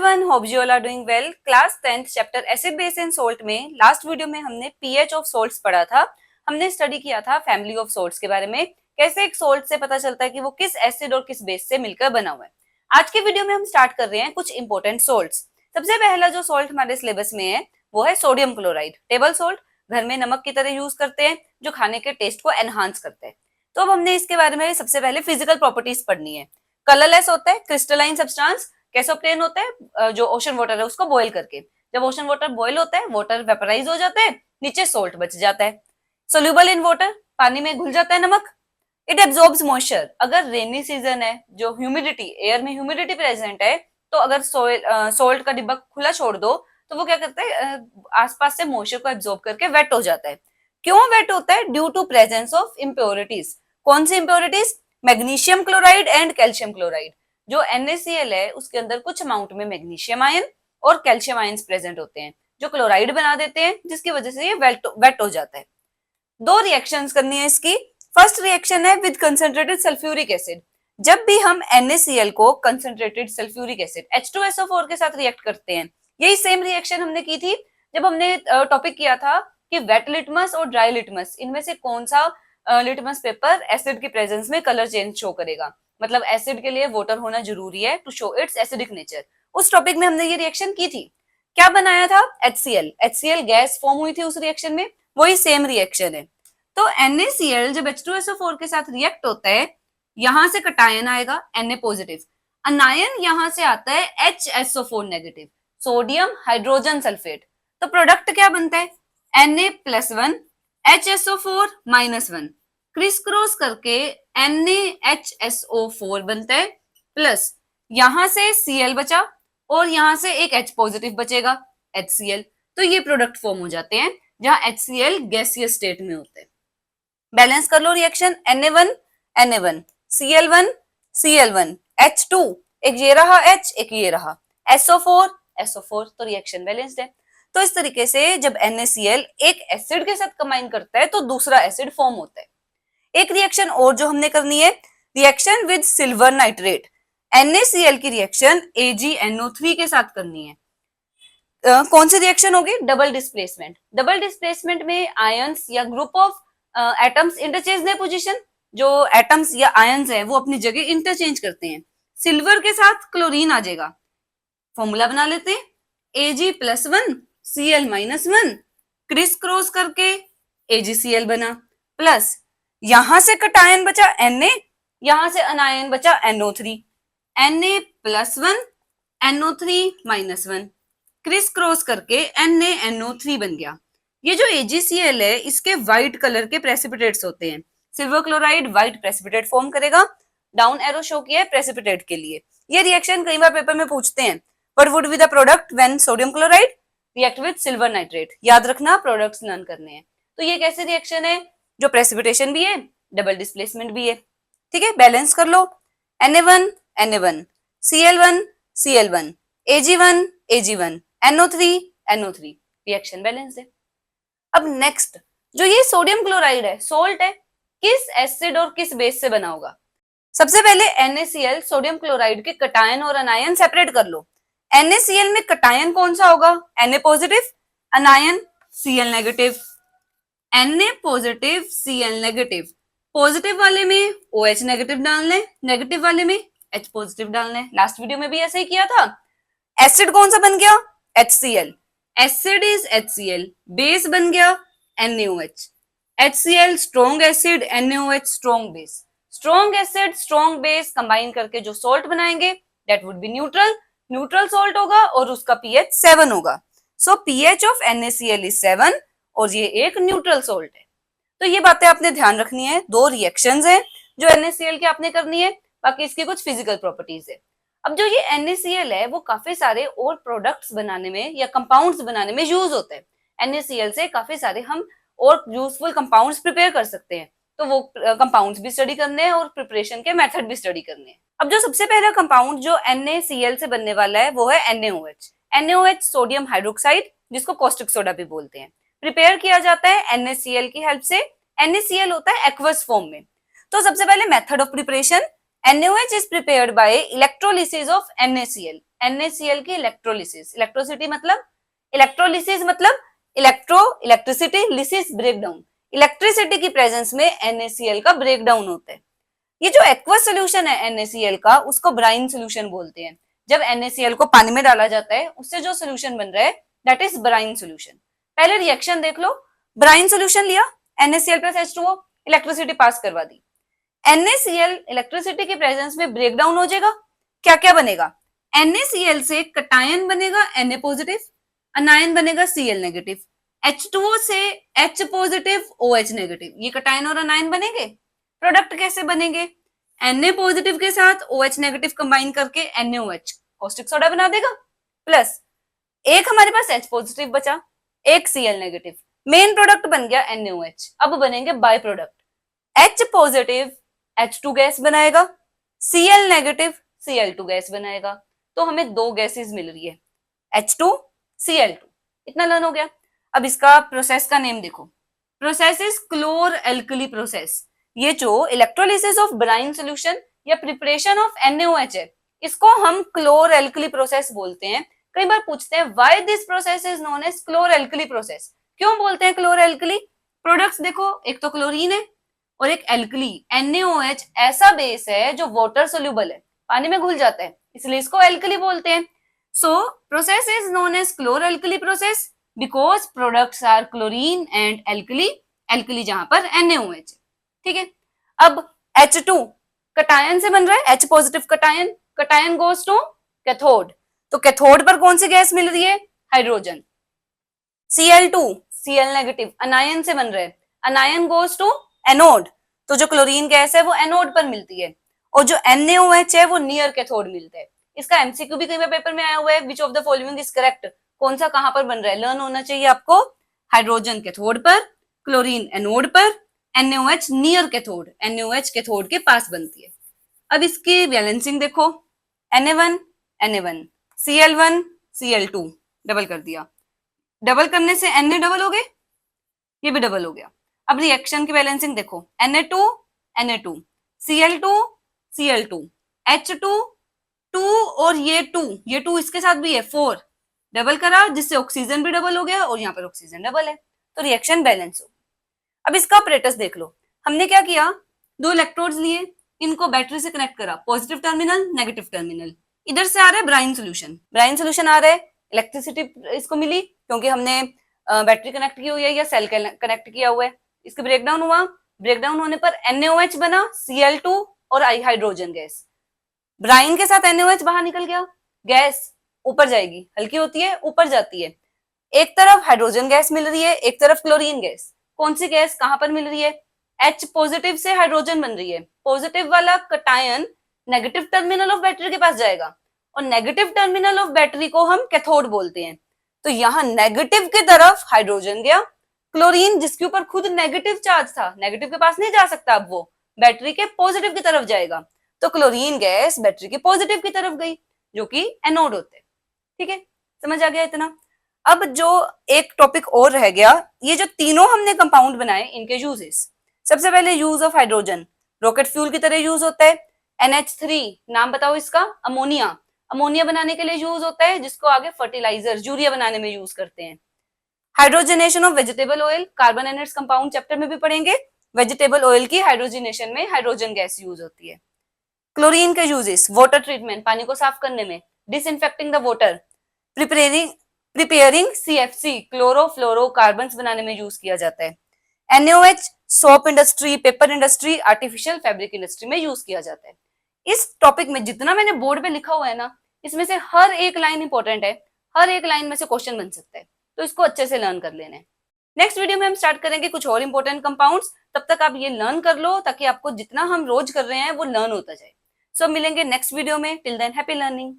Everyone, hope you all are doing well. Class 10th chapter acid base and salt में last video में हमने pH of salts पढ़ा था। हमने study किया था फैमिली ऑफ सोल्ट्स के बारे में, कैसे एक सोल्ट से पता चलता है कि वो किस एसिड और किस बेस से मिलकर बना हुआ है। आज के वीडियो में हम स्टार्ट कर रहे हैं कुछ इंपॉर्टेंट सोल्ट्स। सबसे पहला जो सोल्ट हमारे सिलेबस में है वो है सोडियम क्लोराइड, टेबल सोल्ट। घर में नमक की तरह यूज करते हैं, जो खाने के टेस्ट को एनहांस करते हैं। तो अब हमने इसके बारे में सबसे पहले फिजिकल प्रॉपर्टीज पढ़नी है। कलरलेस होता है, क्रिस्टलाइन सब्सटेंस, कैसोप्रेन होता है जो ओशन वाटर है उसको बॉईल करके। जब ओशन वाटर बॉईल होता है, वाटर वेपराइज हो जाता है, नीचे सोल्ट बच जाता है। सोल्यूबल इन वाटर, पानी में घुल जाता है नमक। इट एब्जॉर्ब्स मॉइस्चर, अगर रेनी सीजन है, जो ह्यूमिडिटी, एयर में ह्यूमिडिटी प्रेजेंट है, तो अगर सोल्ट का डिब्बा खुला छोड़ दो तो वो क्या करता है, आसपास से मॉइस्चर को एब्जॉर्ब करके वेट हो जाता है। क्यों वेट होता है? Due to presence of impurities. कौन सी impurities? Magnesium chloride and calcium chloride. जो NaCl है उसके अंदर कुछ अमाउंट में मैग्नीशियम आयन और कैल्शियम आयंस प्रेजेंट होते हैं, जो क्लोराइड बना देते हैं, जिसकी वजह से ये वेट हो जाता है। दो रिएक्शंस करनी है इसकी। फर्स्ट रिएक्शन है विद कंसंट्रेटेड सल्फ्यूरिक एसिड। जब भी हम NaCl को कंसंट्रेटेड सल्फ्यूरिक एसिड H2SO4 के साथ रिएक्ट करते हैं, यही सेम रिएक्शन हमने की थी जब हमने टॉपिक किया था कि वेट लिटमस और ड्राई लिटमस, इनमें से कौन सा लिटमस पेपर एसिड की प्रेजेंस में कलर चेंज शो करेगा। मतलब एसिड के लिए वाटर होना जरूरी है to show it's acidic nature. उस टॉपिक में हमने ये रिएक्शन की थी। क्या बनाया था? HCl गैस फॉर्म हुई थी उस रिएक्शन में, वही सेम रिएक्शन है। तो NaCl जब H2SO4 के साथ रिएक्ट होता है, यहां से कटायन आएगा Na पॉजिटिव, अनायन यहां से आता है HSO4 negative, sodium hydrogen sulphate. तो प्रोडक्ट क्या बनता है? Na+1 HSO4 -1 क्रिस क्रॉस करके NaHSO4 बनता है, प्लस यहां से Cl बचा और यहां से एक H पॉजिटिव बचेगा, HCl। तो ये प्रोडक्ट फॉर्म हो जाते हैं जहां HCl गैसियस स्टेट में होते हैं। बैलेंस कर लो रिएक्शन, Na1 Cl1 H2, एक ये रहा H, एक ये रहा SO4, तो रिएक्शन बैलेंस्ड है। तो इस तरीके से जब NaCl एक एसिड के साथ कंबाइन करता है तो दूसरा एसिड फॉर्म होता है। एक रिएक्शन और जो हमने करनी है, reaction with silver nitrate. NaCl की रिएक्शन AgNO3 के साथ करनी है। कौन सी रिएक्शन होगी? Double displacement. डबल डिस्प्लेसमेंट में आयंस या ग्रुप ऑफ एटम्स इंटरचेंज दें पोजीशन। जो एटम्स या आयंस है वो अपनी जगह इंटरचेंज करते हैं। सिल्वर के साथ क्लोरीन आ जाएगा, फॉर्मूला बना लेते हैं, Ag+1 Cl-1 क्रिस क्रॉस करके AgCl बना, प्लस यहां से कटायन बचा Na, यहां से अनायन बचा NO3, Na+1 NO3-1 criss cross करके NaNO3 बन गया। ये जो AgCl है इसके व्हाइट कलर के प्रेसिपिटेट्स होते हैं। Silver chloride white precipitate form करेगा, डाउन एरो शो किया है प्रेसिपिटेट के लिए। ये रिएक्शन कई बार पेपर में पूछते हैं, what would be the product when sodium chloride react with silver nitrate. याद रखना, प्रोडक्ट्स लर्न करने हैं। तो ये कैसे रिएक्शन है जो प्रेसिपिटेशन भी है, डबल डिस्प्लेसमेंट भी है। ठीक है, बैलेंस कर लो, Na1 Cl1 Ag1 NO3 reaction balance है। अब नेक्स्ट, जो ये सोडियम क्लोराइड है, सोल्ट है, किस एसिड और किस बेस से बना होगा? सबसे पहले NaCl सोडियम क्लोराइड के कटायन और अनायन सेपरेट कर लो। NaCl में कटायन कौन सा होगा? Na positive, अनायन Cl negative. Na positive Cl negative, positive वाले में OH नेगेटिव डालना है, नेगेटिव वाले में H पॉजिटिव डालना है। लास्ट वीडियो में भी ऐसे ही किया था। एसिड कौन सा बन गया? HCl, acid is HCl, base बन गया NaOH। HCl strong acid, NaOH strong base. Strong acid strong base combine करके जो सोल्ट बनाएंगे that would be neutral salt होगा और उसका pH 7 होगा। सो pH ऑफ NaCl इज 7 और ये एक न्यूट्रल सोल्ट है। तो ये बातें आपने ध्यान रखनी है। दो रिएक्शंस हैं जो NaCl की आपने करनी है, बाकी इसकी कुछ फिजिकल प्रॉपर्टीज है। अब जो ये NaCl है वो काफी सारे और प्रोडक्ट्स बनाने में या कंपाउंड्स बनाने में यूज होता है। NaCl से काफी सारे हम और यूजफुल कंपाउंड्स प्रिपेयर कर सकते हैं। तो वो कंपाउंड्स भी स्टडी करने हैं और प्रिपरेशन के मेथड भी स्टडी करने हैं। अब जो सबसे पहला कंपाउंड जो NaCl से बनने वाला है वो है NaOH। NaOH सोडियम हाइड्रोक्साइड, जिसको कॉस्टिक सोडा भी बोलते हैं, प्रिपेयर किया जाता है NaCl की हेल्प से। NaCl होता है एक्वस फॉर्म में। तो सबसे पहले method of preparation, NaOH is prepared by electrolysis of NaCl। NaCl की इलेक्ट्रोलिसिस। इलेक्ट्रोलिसिस मतलब इलेक्ट्रिसिटी, लिसिस ब्रेकडाउन। इलेक्ट्रिसिटी की प्रेजेंस में NaCl का ब्रेकडाउन होता है। ये जो एक्वस सोल्यूशन है NaCl का, उसको ब्राइन सोल्यूशन बोलते हैं। जब NaCl को पानी में डाला जाता है, उससे जो सोल्यूशन बन रहा है दैट इज ब्राइन सोल्यूशन। पहले रिएक्शन देख लो। ब्राइन सोल्यूशन लिया, NaCl plus H2O, electricity pass करवा दी। NaCl इलेक्ट्रिसिटी के प्रेजेंस में ब्रेकडाउन हो जाएगा। क्या क्या बनेगा? NaCl से कटायन बनेगा Na पॉजिटिव, अनायन बनेगा Cl नेगेटिव। H2O से H पॉजिटिव OH नेगेटिव, ये कटायन और अनायन बनेंगे। प्रोडक्ट कैसे बनेंगे? Na पॉजिटिव के साथ OH नेगेटिव कंबाइन करके NaOH कॉस्टिक सोडा बना देगा। प्लस एक हमारे पास H पॉजिटिव बचा, एक Cl नेगेटिव, मेन प्रोडक्ट बन गया NaOH। अब बनेंगे by product. H positive H2 gas बनाएगा, Cl नेगेटिव Cl2 गैस बनाएगा। तो हमें दो गैसेस मिल रही है, H2 Cl2। इतना लर्न हो गया। अब इसका प्रोसेस का नेम देखो, प्रोसेस इज क्लोर एल्कली प्रोसेस। ये जो इलेक्ट्रोलिसिस ऑफ ब्राइन सोल्यूशन या प्रिपरेशन ऑफ NaOH है, इसको हम क्लोर एल्कली प्रोसेस बोलते हैं। कई बार पूछते हैं why this process is known as chlor alkali process. क्यों बोलते हैं क्लोर एल्कली? प्रोडक्ट्स देखो, एक तो क्लोरीन है और एक एल्कली। NaOH ऐसा बेस है जो वाटर सोल्यूबल है, पानी में घुल जाता है, इसलिए इसको एल्कली बोलते हैं। So process is known as chlor alkali process because products are chlorine and alkali, alkali जहां पर NaOH। ठीक है। अब H2 कटायन से बन रहा है, H positive cation, cation goes to cathode. तो कैथोड पर कौन सी गैस मिल रही है? हाइड्रोजन। Cl2 Cl नेगेटिव अनायन से बन रहा है, अनायन गोज टू एनोड। तो जो क्लोरीन गैस है वो एनोड पर मिलती है, और जो NaOH है वो नियर कैथोड मिलता है। इसका MCQ भी कई बार पेपर में आया हुआ है, which of the following is correct. कौन सा कहां पर बन रहा है, लर्न होना चाहिए आपको। हाइड्रोजन कैथोड पर, क्लोरीन एनोड पर, NaOH near cathode, NaOH cathode के पास बनती है। अब इसकी बैलेंसिंग देखो, Na1 Na1, Cl1 Cl2, double कर दिया। डबल करने से Na डबल हो गए, ये भी डबल हो गया। अब रिएक्शन की बैलेंसिंग देखो, Na2 Na2, Cl2 Cl2, H2 2 और ये 2 इसके साथ भी है 4, डबल करा जिससे ऑक्सीजन भी डबल हो गया और यहाँ पर ऑक्सीजन डबल है, तो रिएक्शन बैलेंस हो। अब इसका ऑपरेटर्स देख लो। हमने क्या किया, दो इलेक्ट्रोड्स लिए, इनको बैटरी से कनेक्ट करा, पॉजिटिव टर्मिनल नेगेटिव टर्मिनल। इधर से आ रहा है ब्राइन सोल्यूशन आ रहा है, इलेक्ट्रिसिटी इसको मिली क्योंकि हमने बैटरी कनेक्ट की हुई है या सेल कनेक्ट किया हुआ है। इसके ब्रेकडाउन हुआ, ब्रेकडाउन होने पर NaOH बना, Cl2 और हाइड्रोजन गैस। ब्राइन के साथ NaOH बाहर निकल गया, गैस ऊपर जाएगी, हल्की होती है ऊपर जाती है। एक तरफ हाइड्रोजन गैस मिल रही है, एक तरफ क्लोरीन गैस। कौन सी गैस कहां पर मिल रही है? H पॉजिटिव से हाइड्रोजन बन रही है, पॉजिटिव वाला cation negative terminal of battery के पास जाएगा, और नेगेटिव टर्मिनल ऑफ बैटरी को हम कैथोड बोलते हैं। तो यहाँ नेगेटिव की तरफ हाइड्रोजन गया, क्लोरीन जिसके ऊपर खुद नेगेटिव चार्ज था, नेगेटिव के पास नहीं जा सकता, अब वो बैटरी के पॉजिटिव की तरफ जाएगा। तो क्लोरीन गैस बैटरी के पॉजिटिव की तरफ गई, जो कि एनोड होते हैं। ठीक है, समझ आ गया इतना। अब जो एक टॉपिक और रह गया, ये जो तीनों हमने कंपाउंड बनाए, इनके यूजेस। सबसे पहले use of hydrogen, rocket fuel की तरह यूज होता है। NH3 नाम बताओ इसका, अमोनिया। अमोनिया बनाने के लिए यूज होता है, जिसको आगे फर्टिलाइजर यूरिया बनाने में यूज करते हैं। Hydrogenation of vegetable oil, carbon and its compound chapter में भी पढ़ेंगे। वेजिटेबल ऑयल की हाइड्रोजनेशन में हाइड्रोजन गैस यूज होती है। क्लोरीन के यूजेस, वाटर ट्रीटमेंट, पानी को साफ करने में, disinfecting the water, preparing CFC, chlorofluorocarbons बनाने में यूज किया जाता है। NaOH soap industry, paper industry, artificial fabric industry में यूज किया जाता है। इस टॉपिक में जितना मैंने बोर्ड पे लिखा हुआ है ना, इसमें से हर एक लाइन इंपॉर्टेंट है, हर एक लाइन में से क्वेश्चन बन सकता है, तो इसको अच्छे से लर्न कर लेना है। नेक्स्ट वीडियो में हम स्टार्ट करेंगे कुछ और इंपॉर्टेंट कंपाउंड्स, तब तक आप ये लर्न कर लो ताकि आपको जितना हम रोज कर रहे हैं वो लर्न होता जाए। सो मिलेंगे नेक्स्ट वीडियो में, टिल देन हैप्पी लर्निंग।